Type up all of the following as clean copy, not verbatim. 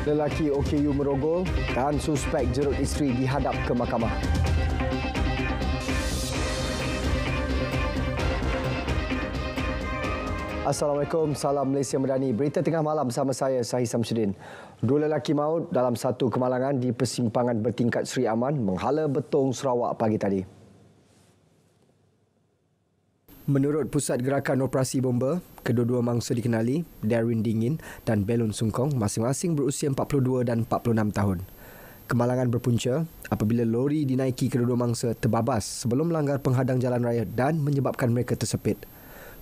Lelaki OKU merogol dan suspek jerut isteri dihadap ke mahkamah. Assalamualaikum, salam Malaysia Medani. Berita tengah malam bersama saya, Sahih Samsudin. Dua lelaki maut dalam satu kemalangan di persimpangan bertingkat Seri Aman menghala Betong, Sarawak pagi tadi. Menurut Pusat Gerakan Operasi Bomba, kedua-dua mangsa dikenali, Darwin Dingin dan Belon Sungkong, masing-masing berusia 42 dan 46 tahun. Kemalangan berpunca apabila lori dinaiki kedua-dua mangsa terbabas sebelum melanggar penghadang jalan raya dan menyebabkan mereka tersepit.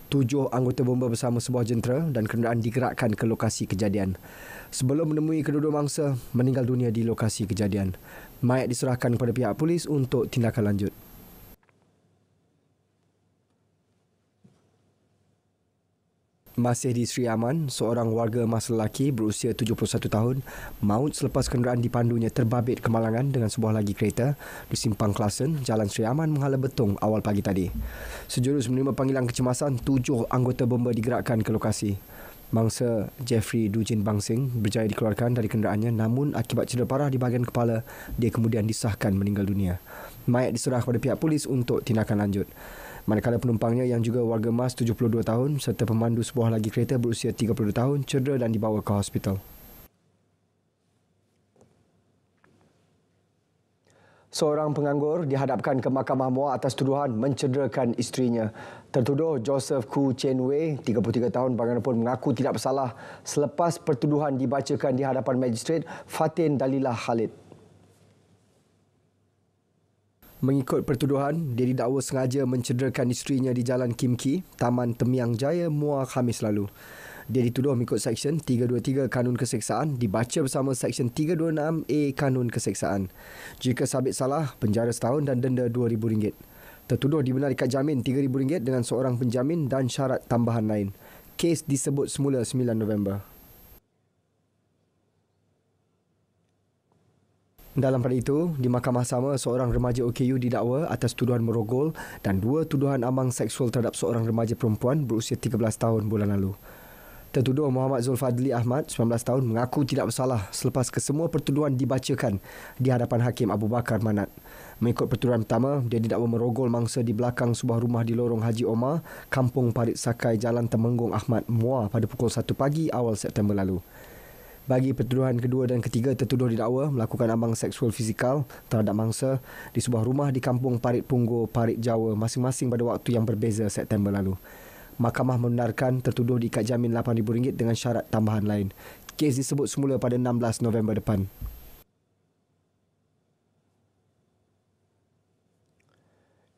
7 anggota bomba bersama sebuah jentera dan kenderaan digerakkan ke lokasi kejadian. Sebelum menemui kedua-dua mangsa meninggal dunia di lokasi kejadian, mayat diserahkan kepada pihak polis untuk tindakan lanjut. Masih di Seri Aman, seorang warga emas lelaki berusia 71 tahun maut selepas kenderaan dipandunya terbabit kemalangan dengan sebuah lagi kereta di Simpang Klasen, Jalan Seri Aman menghala Betong awal pagi tadi. Sejurus menerima panggilan kecemasan, 7 anggota bomba digerakkan ke lokasi. Mangsa Jeffrey Dujin Bangsing berjaya dikeluarkan dari kenderaannya, namun akibat cedera parah di bahagian kepala, dia kemudian disahkan meninggal dunia. Mayat diserah kepada pihak polis untuk tindakan lanjut. Manakala penumpangnya yang juga warga emas 72 tahun serta pemandu sebuah lagi kereta berusia 32 tahun cedera dan dibawa ke hospital. Seorang penganggur dihadapkan ke Mahkamah Muar atas tuduhan mencederakan isterinya. Tertuduh Joseph Koo Chen Wei, 33 tahun, bagaimanapun mengaku tidak bersalah selepas pertuduhan dibacakan di hadapan Magistrate Fatin Dalilah Khalid. Mengikut pertuduhan, dia didakwa sengaja mencederakan isterinya di Jalan Kim Ki, Taman Temiang Jaya, Muar Khamis lalu. Dia dituduh mengikut Seksyen 323 Kanun Keseksaan dibaca bersama Seksyen 326A Kanun Keseksaan. Jika sabit salah, penjara setahun dan denda RM2,000. Tertuduh dibenarkan jamin RM3,000 dengan seorang penjamin dan syarat tambahan lain. Kes disebut semula 9 November. Dalam pada itu, di mahkamah sama, seorang remaja OKU didakwa atas tuduhan merogol dan 2 tuduhan ambang seksual terhadap seorang remaja perempuan berusia 13 tahun bulan lalu. Tertuduh Muhammad Zulfadli Ahmad, 19 tahun, mengaku tidak bersalah selepas kesemua pertuduhan dibacakan di hadapan Hakim Abu Bakar Manat. Mengikut pertuduhan pertama, dia didakwa merogol mangsa di belakang sebuah rumah di lorong Haji Omar, Kampung Parit Sakai, Jalan Temenggung Ahmad, Muar pada pukul 1 pagi awal September lalu. Bagi pertuduhan kedua dan ketiga, tertuduh didakwa melakukan ambang seksual fizikal terhadap mangsa di sebuah rumah di Kampung Parit Punggur, Parit Jawa, masing-masing pada waktu yang berbeza September lalu. Mahkamah membenarkan tertuduh diikat jamin RM8,000 dengan syarat tambahan lain. Kes disebut semula pada 16 November depan.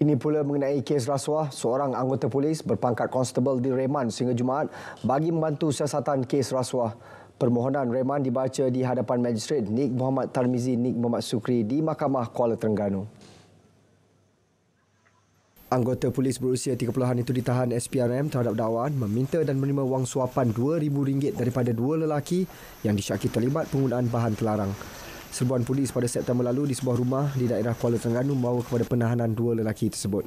Ini pula mengenai kes rasuah, seorang anggota polis berpangkat konstebel direman sehingga Jumaat bagi membantu siasatan kes rasuah. Permohonan reman dibaca di hadapan Magistrate Nik Muhammad Tarmizi Nik Muhammad Sukri di Mahkamah Kuala Terengganu. Anggota polis berusia 30-an itu ditahan SPRM terhadap dakwaan meminta dan menerima wang suapan RM2,000 daripada 2 lelaki yang disyaki terlibat penggunaan bahan terlarang. Serbuan polis pada September lalu di sebuah rumah di daerah Kuala Terengganu membawa kepada penahanan 2 lelaki tersebut.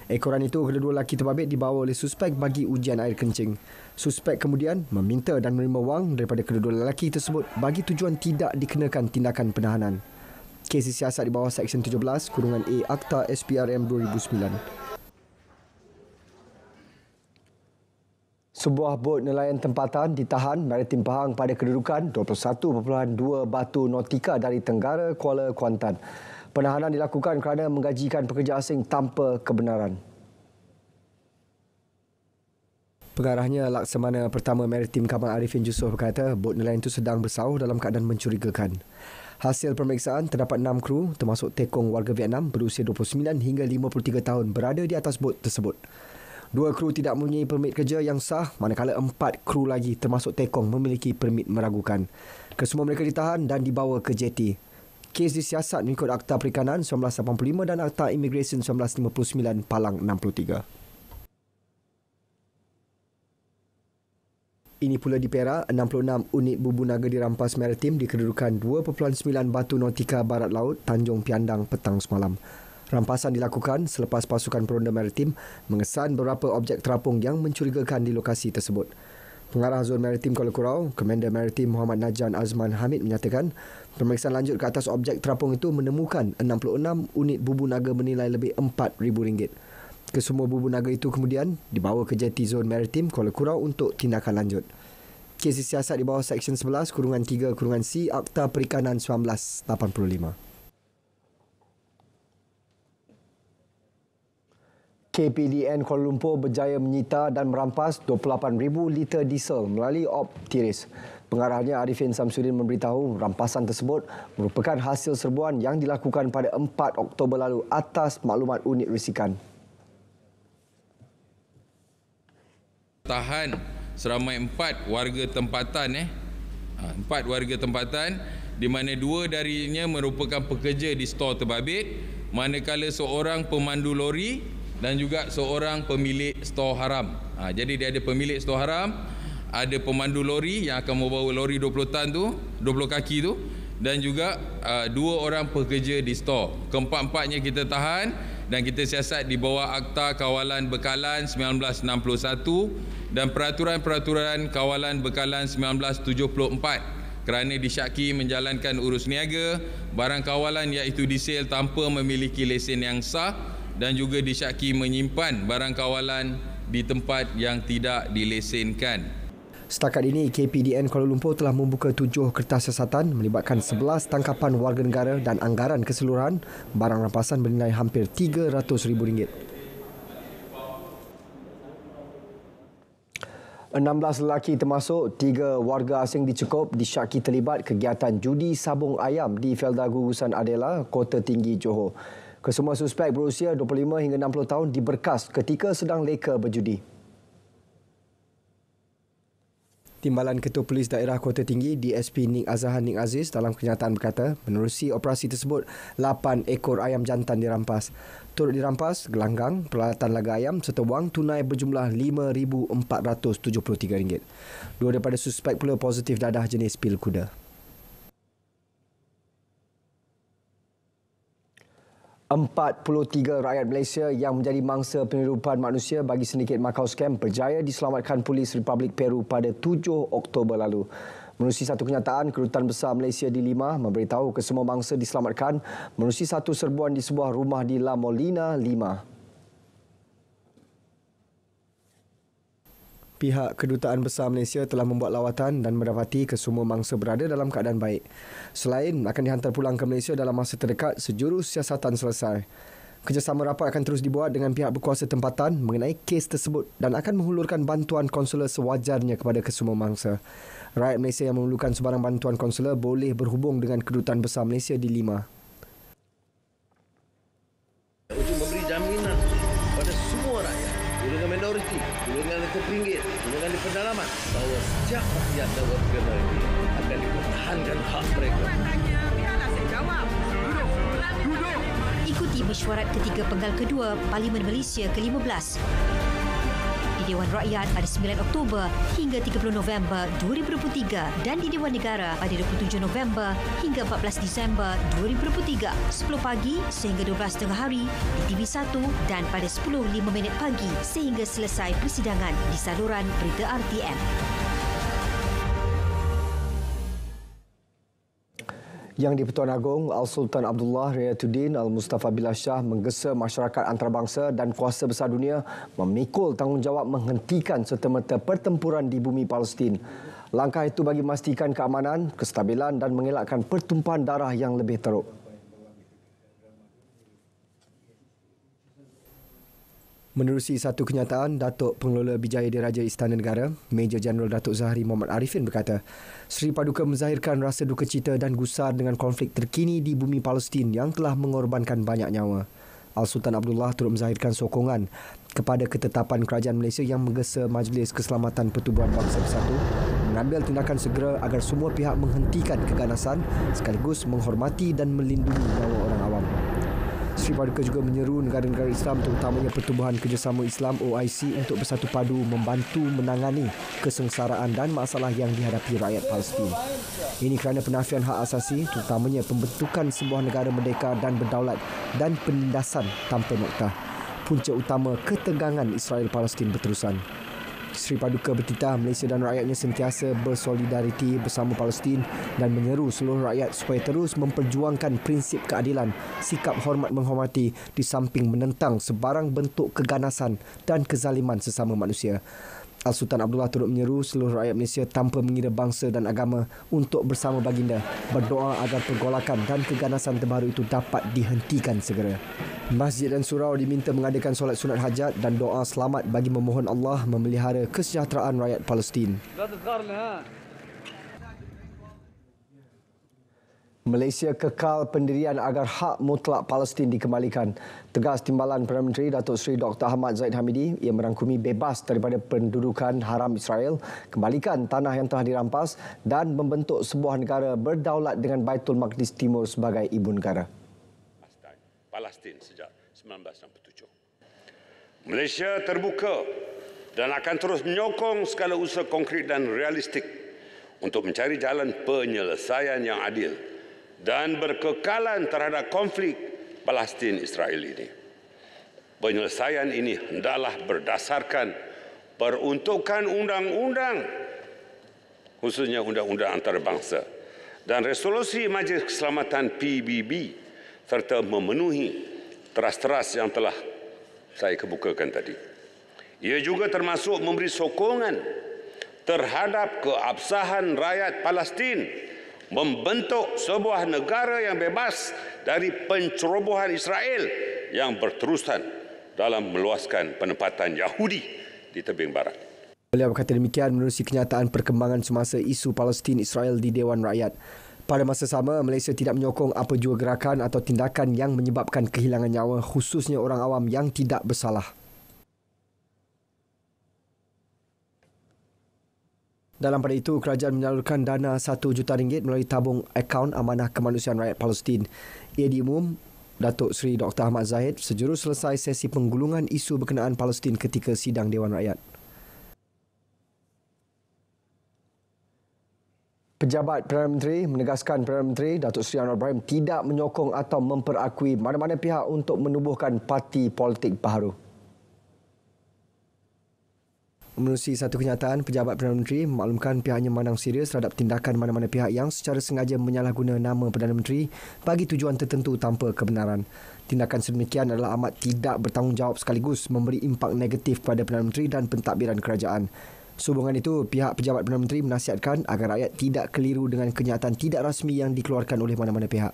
Ekoran itu, kedua-dua lelaki terbabit dibawa oleh suspek bagi ujian air kencing. Suspek kemudian meminta dan menerima wang daripada kedua-dua lelaki tersebut bagi tujuan tidak dikenakan tindakan penahanan. Kes disiasat di bawah Seksyen 17, Kurungan A Akta SPRM 2009. Sebuah bot nelayan tempatan ditahan Maritim Pahang pada kedudukan 21.2 batu nautika dari Tenggara Kuala Kuantan. Penahanan dilakukan kerana menggajikan pekerja asing tanpa kebenaran. Pengarahnya Laksamana Pertama Maritim Kamal Arifin Yusof berkata bot nelayan itu sedang bersauh dalam keadaan mencurigakan. Hasil pemeriksaan, terdapat 6 kru termasuk tekong warga Vietnam berusia 29 hingga 53 tahun berada di atas bot tersebut. 2 kru tidak mempunyai permit kerja yang sah, manakala 4 kru lagi termasuk tekong memiliki permit meragukan. Kesemua mereka ditahan dan dibawa ke jeti. Kes disiasat mengikut Akta Perikanan 1985 dan Akta Imigresen 1959 Palang 63. Ini pula di Perak, 66 unit bubu naga dirampas Maritim di kedudukan 2.9 batu nautika barat laut Tanjung Piandang petang semalam. Rampasan dilakukan selepas pasukan peronda Maritim mengesan beberapa objek terapung yang mencurigakan di lokasi tersebut. Pengarah Zon Maritim Kuala Kurau, Komander Maritim Muhammad Najan Azman Hamid menyatakan pemeriksaan lanjut ke atas objek terapung itu menemukan 66 unit bubu naga bernilai lebih RM4,000. Kesemua bubu naga itu kemudian dibawa ke Jeti Zon Maritim Kuala Kurau untuk tindakan lanjut. Kes disiasat di bawah Seksyen 11-3-C Akta Perikanan 1985. KPDN Kuala Lumpur berjaya menyita dan merampas 28,000 liter diesel melalui Optiris. Pengarahnya Arifin Samsudin memberitahu rampasan tersebut merupakan hasil serbuan yang dilakukan pada 4 Oktober lalu atas maklumat unit risikan. Tahan seramai 4 warga tempatan 4 warga tempatan di mana 2 darinya merupakan pekerja di stor terbabit, manakala seorang pemandu lori dan juga seorang pemilik stor haram. Jadi dia ada pemilik stor haram, ada pemandu lori yang akan membawa lori 20 tan tu, 20 kaki tu, dan juga 2 orang pekerja di stor. Keempat-empatnya kita tahan dan kita siasat di bawah Akta Kawalan Bekalan 1961 dan Peraturan-Peraturan Kawalan Bekalan 1974 kerana disyaki menjalankan urus niaga barang kawalan iaitu diesel tanpa memiliki lesen yang sah dan juga disyaki menyimpan barang kawalan di tempat yang tidak dilesenkan. Setakat ini, KPDN Kuala Lumpur telah membuka 7 kertas siasatan melibatkan 11 tangkapan warga negara dan anggaran keseluruhan barang rampasan bernilai hampir RM300,000. 16 lelaki termasuk 3 warga asing dicekup disyaki terlibat kegiatan judi sabung ayam di Felda Gugusan Adela, Kota Tinggi, Johor. Kesemua suspek berusia 25 hingga 60 tahun diberkas ketika sedang leka berjudi. Timbalan Ketua Polis Daerah Kota Tinggi DSP Nik Azahan Nik Aziz dalam kenyataan berkata, menerusi operasi tersebut, 8 ekor ayam jantan dirampas. Turut dirampas gelanggang, peralatan laga ayam serta wang tunai berjumlah RM5,473. 2 daripada suspek pula positif dadah jenis pil kuda. 43 rakyat Malaysia yang menjadi mangsa penyeludupan manusia bagi sindiket Macau Scam berjaya diselamatkan Polis Republik Peru pada 7 Oktober lalu. Menerusi satu kenyataan, Kedutaan Besar Malaysia di Lima memberitahu kesemua mangsa diselamatkan menerusi satu serbuan di sebuah rumah di La Molina, Lima. Pihak Kedutaan Besar Malaysia telah membuat lawatan dan mendapati kesemua mangsa berada dalam keadaan baik. Selain akan dihantar pulang ke Malaysia dalam masa terdekat sejurus siasatan selesai. Kerjasama rapat akan terus dibuat dengan pihak berkuasa tempatan mengenai kes tersebut dan akan menghulurkan bantuan konsular sewajarnya kepada kesemua mangsa. Rakyat Malaysia yang memerlukan sebarang bantuan konsular boleh berhubung dengan Kedutaan Besar Malaysia di Lima. Untuk memberi jaminan pada semua rakyat, golongan minoriti, golongan terpinggir, golongan di pedalaman, bahawa setiap rakyat dan warga ini akan dipertahankan hak mereka. Ikuti mesyuarat ketiga penggal kedua Parlimen Malaysia ke-15 di Dewan Rakyat pada 9 Oktober hingga 30 November 2023 dan di Dewan Negara pada 27 November hingga 14 Disember 2023 10 pagi sehingga 12 tengah hari di TV1 dan pada 10.05 pagi sehingga selesai persidangan di saluran berita RTM. Yang di-Pertuan Agong, Al-Sultan Abdullah Riyatuddin Al-Mustafa Billah Shah menggesa masyarakat antarabangsa dan kuasa besar dunia memikul tanggungjawab menghentikan serta-merta pertempuran di bumi Palestin. Langkah itu bagi memastikan keamanan, kestabilan dan mengelakkan pertumpahan darah yang lebih teruk. Menerusi satu kenyataan, Datuk Pengelola Bijaya Diraja Istana Negara, Major Jeneral Datuk Zahri Muhammad Arifin berkata, Seri Paduka menzahirkan rasa duka cita dan gusar dengan konflik terkini di bumi Palestin yang telah mengorbankan banyak nyawa. Al-Sultan Abdullah turut menzahirkan sokongan kepada ketetapan Kerajaan Malaysia yang menggesa Majlis Keselamatan Pertubuhan Bangsa Bersatu mengambil tindakan segera agar semua pihak menghentikan keganasan sekaligus menghormati dan melindungi nyawa orang awam. Seri Paduka juga menyeru negara-negara Islam terutamanya Pertubuhan Kerjasama Islam OIC untuk bersatu padu membantu menangani kesengsaraan dan masalah yang dihadapi rakyat Palestin. Ini kerana penafian hak asasi terutamanya pembentukan sebuah negara merdeka dan berdaulat dan penindasan tanpa noktah. Punca utama ketegangan Israel-Palestin berterusan. Sri Paduka bertitah Malaysia dan rakyatnya sentiasa bersolidariti bersama Palestin dan menyeru seluruh rakyat supaya terus memperjuangkan prinsip keadilan, sikap hormat menghormati di samping menentang sebarang bentuk keganasan dan kezaliman sesama manusia. Al-Sultan Abdullah turut menyeru seluruh rakyat Malaysia tanpa mengira bangsa dan agama untuk bersama baginda berdoa agar pergolakan dan keganasan terbaru itu dapat dihentikan segera. Masjid dan surau diminta mengadakan solat sunat hajat dan doa selamat bagi memohon Allah memelihara kesejahteraan rakyat Palestin. Malaysia kekal pendirian agar hak mutlak Palestin dikembalikan. Tegas timbalan Perdana Menteri Datuk Seri Dr. Ahmad Zahid Hamidi yang merangkumi bebas daripada pendudukan haram Israel, kembalikan tanah yang telah dirampas dan membentuk sebuah negara berdaulat dengan Baitul Maqdis Timur sebagai ibu negara. Palestin sejak 1967. Malaysia terbuka dan akan terus menyokong segala usaha konkret dan realistik untuk mencari jalan penyelesaian yang adil dan berkekalan terhadap konflik Palestin-Israel ini. Penyelesaian ini hendaklah berdasarkan peruntukan undang-undang, khususnya undang-undang antarabangsa dan resolusi Majlis Keselamatan PBB serta memenuhi teras-teras yang telah saya kemukakan tadi. Ia juga termasuk memberi sokongan terhadap keabsahan rakyat Palestin membentuk sebuah negara yang bebas dari pencerobohan Israel yang berterusan dalam meluaskan penempatan Yahudi di tebing barat. Beliau berkata demikian menerusi kenyataan perkembangan semasa isu Palestin-Israel di Dewan Rakyat. Pada masa sama, Malaysia tidak menyokong apa jua gerakan atau tindakan yang menyebabkan kehilangan nyawa, khususnya orang awam yang tidak bersalah. Dalam pada itu, kerajaan menyalurkan dana RM1 juta melalui tabung akaun Amanah Kemanusiaan Rakyat Palestin. Ia diumum Datuk Seri Dr. Ahmad Zahid sejurus selesai sesi penggulungan isu berkenaan Palestin ketika sidang Dewan Rakyat. Pejabat Perdana Menteri menegaskan Perdana Menteri Datuk Seri Anwar Ibrahim tidak menyokong atau memperakui mana-mana pihak untuk menubuhkan parti politik baharu. Menerusi satu kenyataan, Pejabat Perdana Menteri memaklumkan pihaknya memandang serius terhadap tindakan mana-mana pihak yang secara sengaja menyalahguna nama Perdana Menteri bagi tujuan tertentu tanpa kebenaran. Tindakan sedemikian adalah amat tidak bertanggungjawab sekaligus memberi impak negatif kepada Perdana Menteri dan pentadbiran kerajaan. Sehubungan itu, pihak Pejabat Perdana Menteri menasihatkan agar rakyat tidak keliru dengan kenyataan tidak rasmi yang dikeluarkan oleh mana-mana pihak.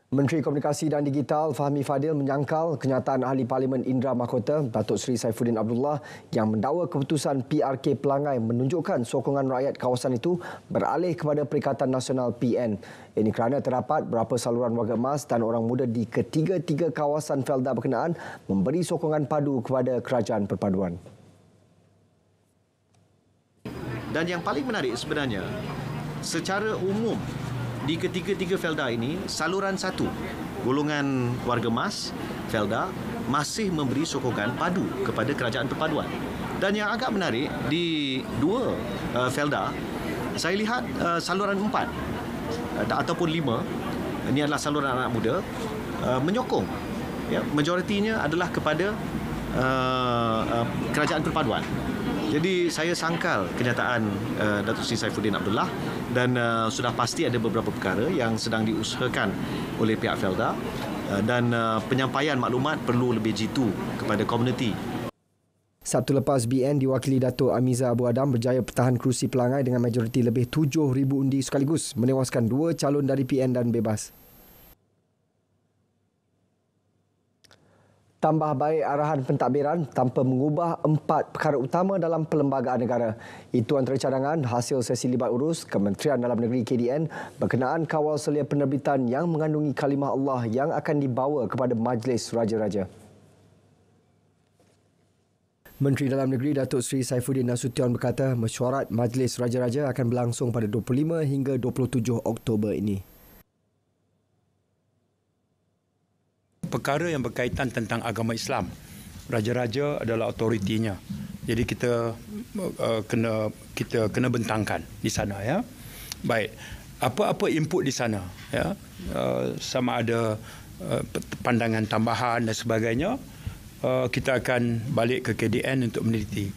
Menteri Komunikasi dan Digital Fahmi Fadil menyangkal kenyataan Ahli Parlimen Indra Mahkota Datuk Seri Saifuddin Abdullah yang mendakwa keputusan PRK Pelangai menunjukkan sokongan rakyat kawasan itu beralih kepada Perikatan Nasional PN. Ini kerana terdapat beberapa saluran warga emas dan orang muda di ketiga-tiga kawasan Felda berkenaan memberi sokongan padu kepada Kerajaan Perpaduan. Dan yang paling menarik sebenarnya, secara umum di ketiga-tiga Felda ini, saluran satu, golongan warga emas Felda masih memberi sokongan padu kepada Kerajaan Perpaduan. Dan yang agak menarik, di dua Felda, saya lihat saluran 4 ataupun 5, ini adalah saluran anak muda, menyokong. Ya, majoritinya adalah kepada Kerajaan Perpaduan. Jadi saya sangkal kenyataan Datuk Seri Saifuddin Abdullah dan sudah pasti ada beberapa perkara yang sedang diusahakan oleh pihak Felda dan penyampaian maklumat perlu lebih jitu kepada komuniti. Sabtu lepas, BN diwakili Datuk Amiza Abu Adam berjaya pertahan kerusi Pelangai dengan majoriti lebih 7,000 undi sekaligus menewaskan 2 calon dari PN dan bebas. Tambah baik arahan pentadbiran tanpa mengubah 4 perkara utama dalam perlembagaan negara. Itu antara cadangan hasil sesi libat urus Kementerian Dalam Negeri KDN berkenaan kawal selia penerbitan yang mengandungi kalimah Allah yang akan dibawa kepada Majlis Raja-Raja. Menteri Dalam Negeri Datuk Seri Saifuddin Nasution berkata mesyuarat Majlis Raja-Raja akan berlangsung pada 25 hingga 27 Oktober ini. Perkara yang berkaitan tentang agama Islam, raja-raja adalah otoritinya. Jadi kita kena bentangkan di sana, ya. Baik. Apa-apa input di sana, ya. Sama ada pandangan tambahan dan sebagainya, kita akan balik ke KDN untuk meneliti.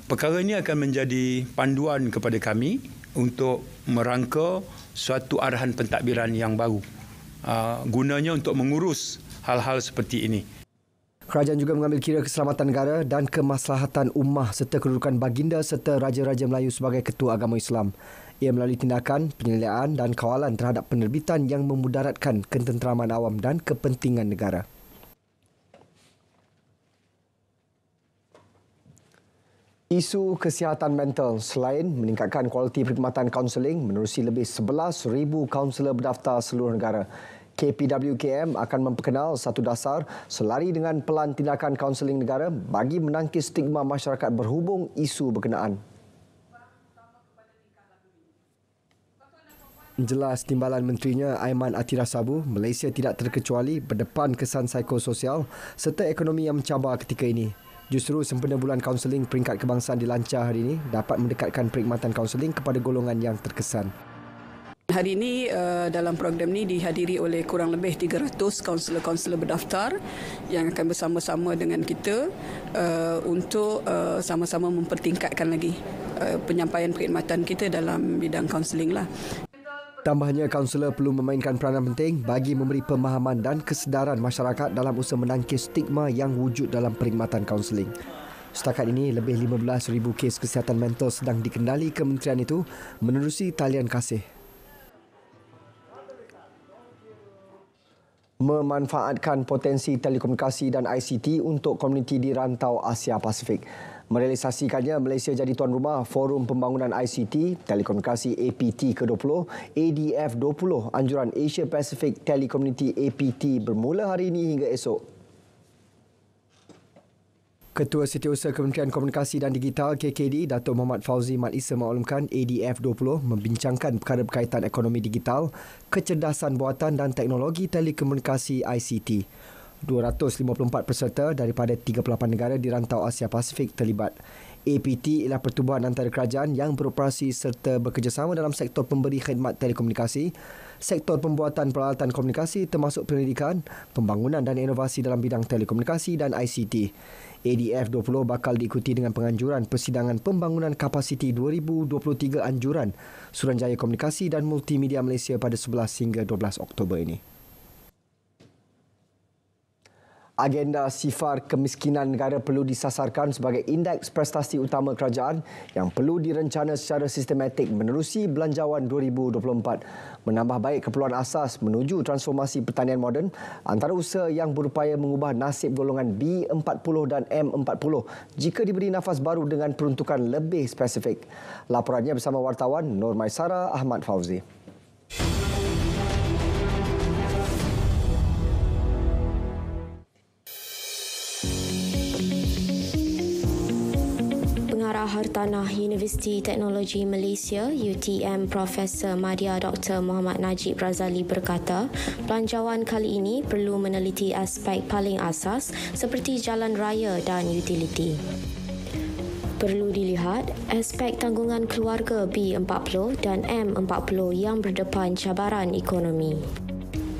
Perkara ini akan menjadi panduan kepada kami untuk merangka suatu arahan pentadbiran yang baru. Gunanya untuk mengurus hal-hal seperti ini. Kerajaan juga mengambil kira keselamatan negara dan kemaslahatan ummah serta kedudukan baginda serta Raja-Raja Melayu sebagai ketua agama Islam. Ia melalui tindakan, penyelidikan dan kawalan terhadap penerbitan yang memudaratkan ketenteraman awam dan kepentingan negara. Isu kesihatan mental selain meningkatkan kualiti perkhidmatan kaunseling menerusi lebih 11,000 kaunselor berdaftar seluruh negara. KPWKM akan memperkenal satu dasar selari dengan pelan tindakan kaunseling negara bagi menangkis stigma masyarakat berhubung isu berkenaan. Jelas timbalan menterinya Aiman Atira Sabu, Malaysia tidak terkecuali berdepan kesan psikososial serta ekonomi yang mencabar ketika ini. Justru sempena bulan kaunseling peringkat kebangsaan dilancar hari ini dapat mendekatkan perkhidmatan kaunseling kepada golongan yang terkesan. Hari ini dalam program ini dihadiri oleh kurang lebih 300 kaunselor-kaunselor berdaftar yang akan bersama-sama dengan kita untuk sama-sama mempertingkatkan lagi penyampaian perkhidmatan kita dalam bidang kaunseling lah. Tambahnya, kaunselor perlu memainkan peranan penting bagi memberi pemahaman dan kesedaran masyarakat dalam usaha menangkis stigma yang wujud dalam perkhidmatan kaunseling. Setakat ini, lebih 15,000 kes kesihatan mental sedang dikendali kementerian itu menerusi talian kasih. Memanfaatkan potensi telekomunikasi dan ICT untuk komuniti di rantau Asia Pasifik. Merealisasikannya, Malaysia jadi tuan rumah Forum Pembangunan ICT Telekomunikasi APT ke-20, ADF 20, Anjuran Asia Pacific Telecommunity APT bermula hari ini hingga esok. Ketua Setiausaha Kementerian Komunikasi dan Digital KKD, Datuk Muhammad Fauzi Mat Isa maklumkan ADF 20 membincangkan perkara berkaitan ekonomi digital, kecerdasan buatan dan teknologi telekomunikasi ICT. 254 peserta daripada 38 negara di rantau Asia Pasifik terlibat. APT ialah pertubuhan antara kerajaan yang beroperasi serta bekerjasama dalam sektor pemberi khidmat telekomunikasi, sektor pembuatan peralatan komunikasi termasuk pendidikan, pembangunan dan inovasi dalam bidang telekomunikasi dan ICT. ADF 20 bakal diikuti dengan penganjuran Persidangan Pembangunan Kapasiti 2023 Anjuran Suruhanjaya Komunikasi dan Multimedia Malaysia pada 11 hingga 12 Oktober ini. Agenda sifar kemiskinan negara perlu disasarkan sebagai indeks prestasi utama kerajaan yang perlu direncana secara sistematik menerusi Belanjawan 2024. Menambah baik keperluan asas menuju transformasi pertanian moden antara usaha yang berupaya mengubah nasib golongan B40 dan M40 jika diberi nafas baru dengan peruntukan lebih spesifik. Laporannya bersama wartawan Nur Maisara Ahmad Fauzi. Hartanah Universiti Teknologi Malaysia UTM Profesor Madya Dr. Muhammad Najib Razali berkata, belanjawan kali ini perlu meneliti aspek paling asas seperti jalan raya dan utiliti. Perlu dilihat aspek tanggungan keluarga B40 dan M40 yang berdepan cabaran ekonomi.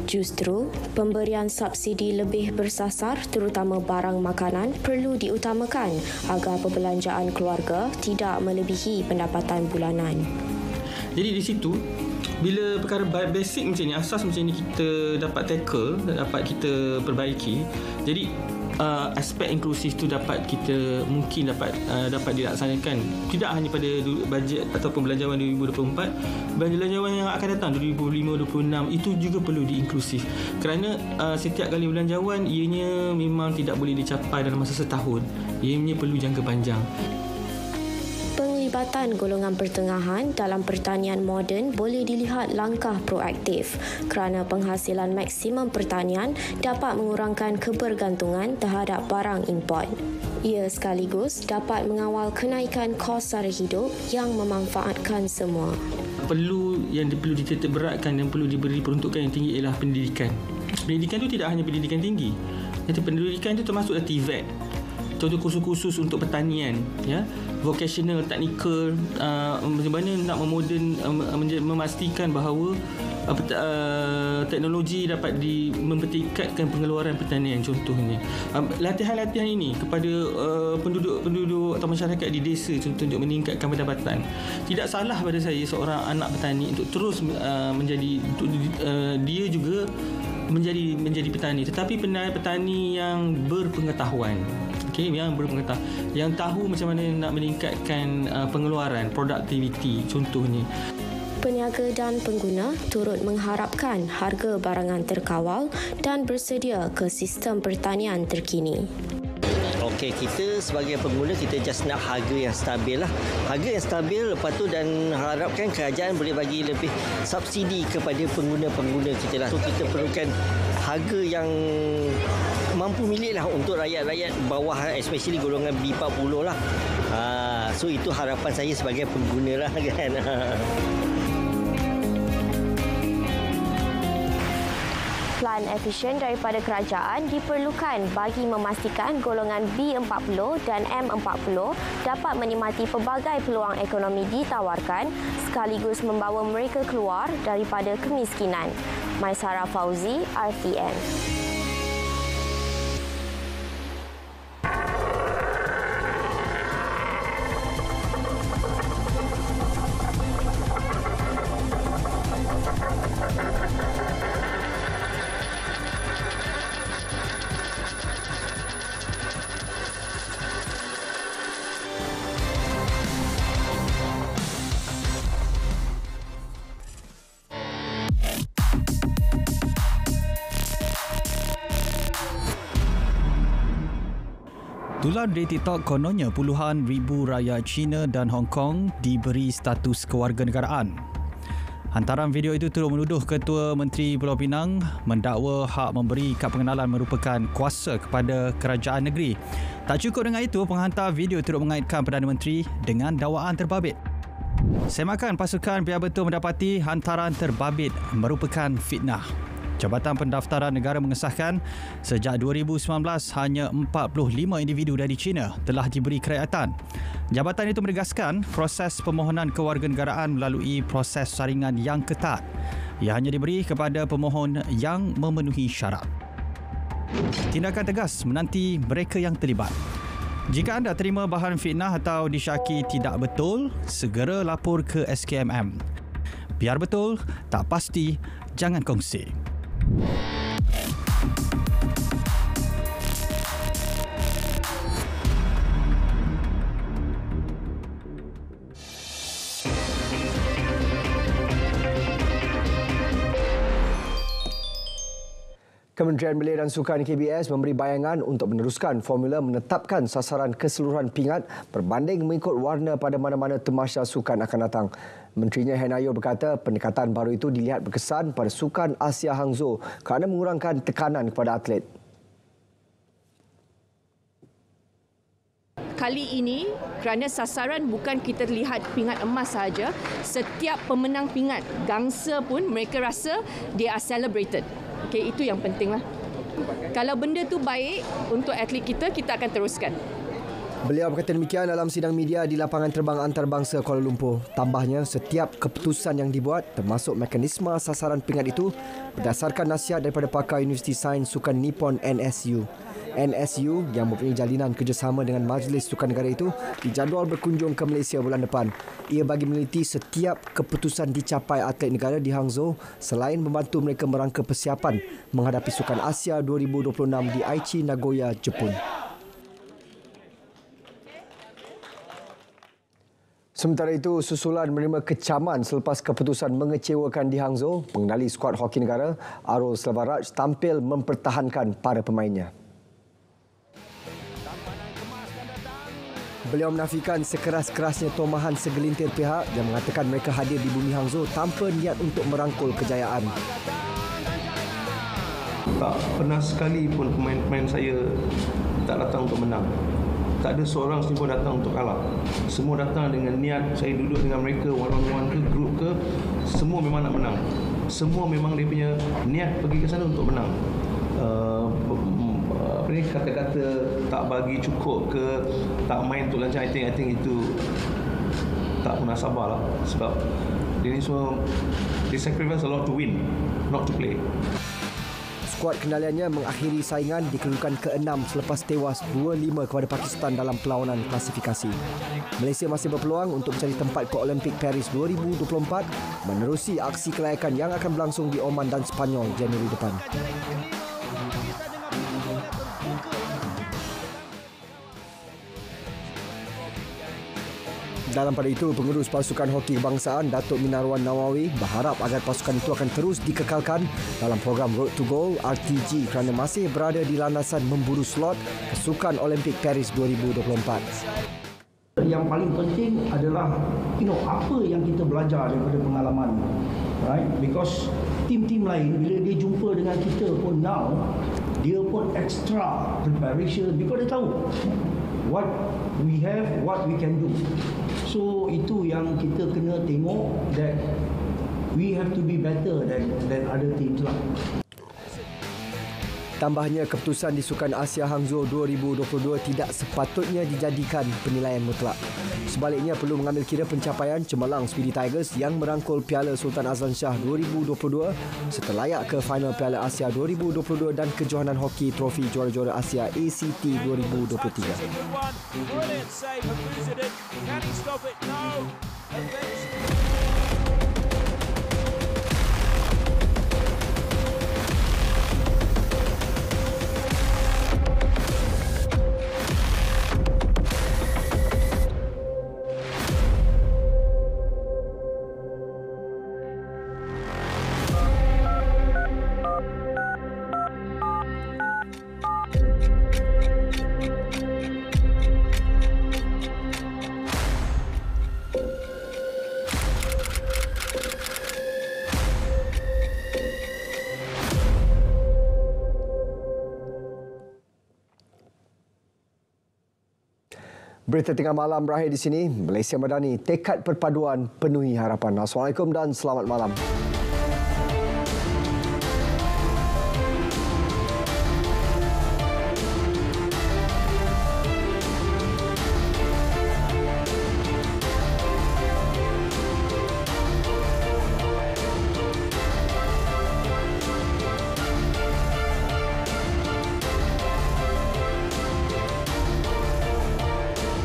Justru, pemberian subsidi lebih bersasar terutama barang makanan perlu diutamakan agar perbelanjaan keluarga tidak melebihi pendapatan bulanan. Jadi di situ, bila perkara basic macam ni, asas macam ni kita dapat tackle, dapat kita perbaiki, jadi aspek inklusif tu dapat kita mungkin dapat dilaksanakan tidak hanya pada bajet ataupun belanjawan 2024, belanjawan yang akan datang 2025-26 itu juga perlu diinklusif kerana setiap kali belanjawan ianya memang tidak boleh dicapai dalam masa setahun, ianya perlu jangka panjang. Penglibatan golongan pertengahan dalam pertanian moden boleh dilihat langkah proaktif kerana penghasilan maksimum pertanian dapat mengurangkan kebergantungan terhadap barang import. Ia sekaligus dapat mengawal kenaikan kos sara hidup yang memanfaatkan semua. Yang perlu dititik beratkan dan perlu diberi peruntukan yang tinggi ialah pendidikan. Pendidikan itu tidak hanya pendidikan tinggi, pendidikan itu termasuk TVET. contoh kursus-kursus untuk pertanian, ya, vocational, technical, macam mana nak memastikan bahawa teknologi dapat mempertingkatkan pengeluaran pertanian contohnya. Latihan-latihan ini kepada penduduk atau masyarakat di desa contoh untuk meningkatkan pendapatan. Tidak salah pada saya seorang anak petani untuk terus dia juga menjadi petani, tetapi petani yang berpengetahuan. Okey, yang tahu macam mana nak meningkatkan pengeluaran, produktiviti contohnya. Peniaga dan pengguna turut mengharapkan harga barangan terkawal dan bersedia ke sistem pertanian terkini. Okey, kita sebagai pengguna kita just nak harga yang stabil lah. Harga yang stabil, lepas tu dan harapkan kerajaan boleh bagi lebih subsidi kepada pengguna-pengguna kita lah. So kita perlukan harga yang mampu milik lah untuk rakyat-rakyat bawah, especially golongan B40 lah. So itu harapan saya sebagai pengguna lah kan. Plan efisien daripada kerajaan diperlukan bagi memastikan golongan B40 dan M40 dapat menikmati pelbagai peluang ekonomi ditawarkan sekaligus membawa mereka keluar daripada kemiskinan. Maisara Fauzi, RTM. Tular di TikTok kononnya puluhan ribu rakyat China dan Hong Kong diberi status kewarganegaraan. Hantaran video itu turut menuduh Ketua Menteri Pulau Pinang mendakwa hak memberi kad pengenalan merupakan kuasa kepada kerajaan negeri. Tak cukup dengan itu, penghantar video turut mengaitkan Perdana Menteri dengan dakwaan terbabit. Semakan pasukan biar betul mendapati hantaran terbabit merupakan fitnah. Jabatan Pendaftaran Negara mengesahkan sejak 2019 hanya 45 individu dari China telah diberi kerajaan. Jabatan itu menegaskan proses permohonan kewarganegaraan melalui proses saringan yang ketat. Ia hanya diberi kepada pemohon yang memenuhi syarat. Tindakan tegas menanti mereka yang terlibat. Jika anda terima bahan fitnah atau disyaki tidak betul, segera lapor ke SKMM. Biar betul, tak pasti, jangan kongsi. Kementerian Belia dan Sukan KBS memberi bayangan untuk meneruskan formula menetapkan sasaran keseluruhan pingat berbanding mengikut warna pada mana-mana temasya sukan akan datang. Menterinya Henayo berkata pendekatan baru itu dilihat berkesan pada Sukan Asia Hangzhou kerana mengurangkan tekanan kepada atlet. Kali ini, kerana sasaran bukan kita lihat pingat emas sahaja, setiap pemenang pingat gangsa pun mereka rasa they are celebrated. Okay, itu yang pentinglah. Kalau benda tu baik untuk atlet kita, kita akan teruskan. Beliau berkata demikian dalam sidang media di lapangan terbang antarabangsa Kuala Lumpur. Tambahnya, setiap keputusan yang dibuat termasuk mekanisme sasaran pingat itu berdasarkan nasihat daripada pakar Universiti Sains Sukan Nippon NSU. NSU yang mempunyai jalinan kerjasama dengan Majlis Sukan Negara itu dijadual berkunjung ke Malaysia bulan depan. Ia bagi meneliti setiap keputusan dicapai atlet negara di Hangzhou selain membantu mereka merangka persiapan menghadapi Sukan Asia 2026 di Aichi, Nagoya, Jepun. Sementara itu, susulan menerima kecaman selepas keputusan mengecewakan di Hangzhou, pengendali skuad hoki negara Arul Selvaraj tampil mempertahankan para pemainnya. Beliau menafikan sekeras-kerasnya tomahan segelintir pihak yang mengatakan mereka hadir di bumi Hangzhou tanpa niat untuk merangkul kejayaan. Tak pernah sekali pun pemain-pemain saya tak datang untuk menang. Tak ada seorang sini pun datang untuk kalah. Semua datang dengan niat, saya duduk dengan mereka one-on-one ke group ke, semua memang nak menang. Semua memang dia punya niat pergi ke sana untuk menang. kata-kata tak bagi cukup ke, tak main untuk lancar, I think itu tak munasabah lah. Sebab dia ni semua, they sacrifice a lot to win, not to play. Skuad kendaliannya mengakhiri saingan di kedudukan ke-6 selepas tewas 2-5 kepada Pakistan dalam perlawanan klasifikasi. Malaysia masih berpeluang untuk mencari tempat ke Olimpik Paris 2024 menerusi aksi kelayakan yang akan berlangsung di Oman dan Sepanyol Januari depan. Dalam pada itu, pengurus pasukan hoki kebangsaan Datuk Minarwan Nawawi berharap agar pasukan itu akan terus dikekalkan dalam program Road to Gold RTG kerana masih berada di landasan memburu slot ke Sukan Olimpik Paris 2024. Yang paling penting adalah apa yang kita belajar daripada pengalaman, right? Because tim-tim lain bila dia jumpa dengan kita pun now, dia pun extra preparation because dia tahu what we have, what we can do. So itu yang kita kena tengok, that we have to be better than other teams lah. Tambahnya, keputusan di Sukan Asia Hangzhou 2022 tidak sepatutnya dijadikan penilaian mutlak. Sebaliknya, perlu mengambil kira pencapaian cemerlang Speedy Tigers yang merangkul Piala Sultan Azlan Shah 2022 serta layak ke final Piala Asia 2022 dan kejohanan hoki trofi juara-juara Asia ACT 2023. Berita tengah malam berakhir di sini. Malaysia Madani, tekad perpaduan penuhi harapan. Assalamualaikum dan selamat malam.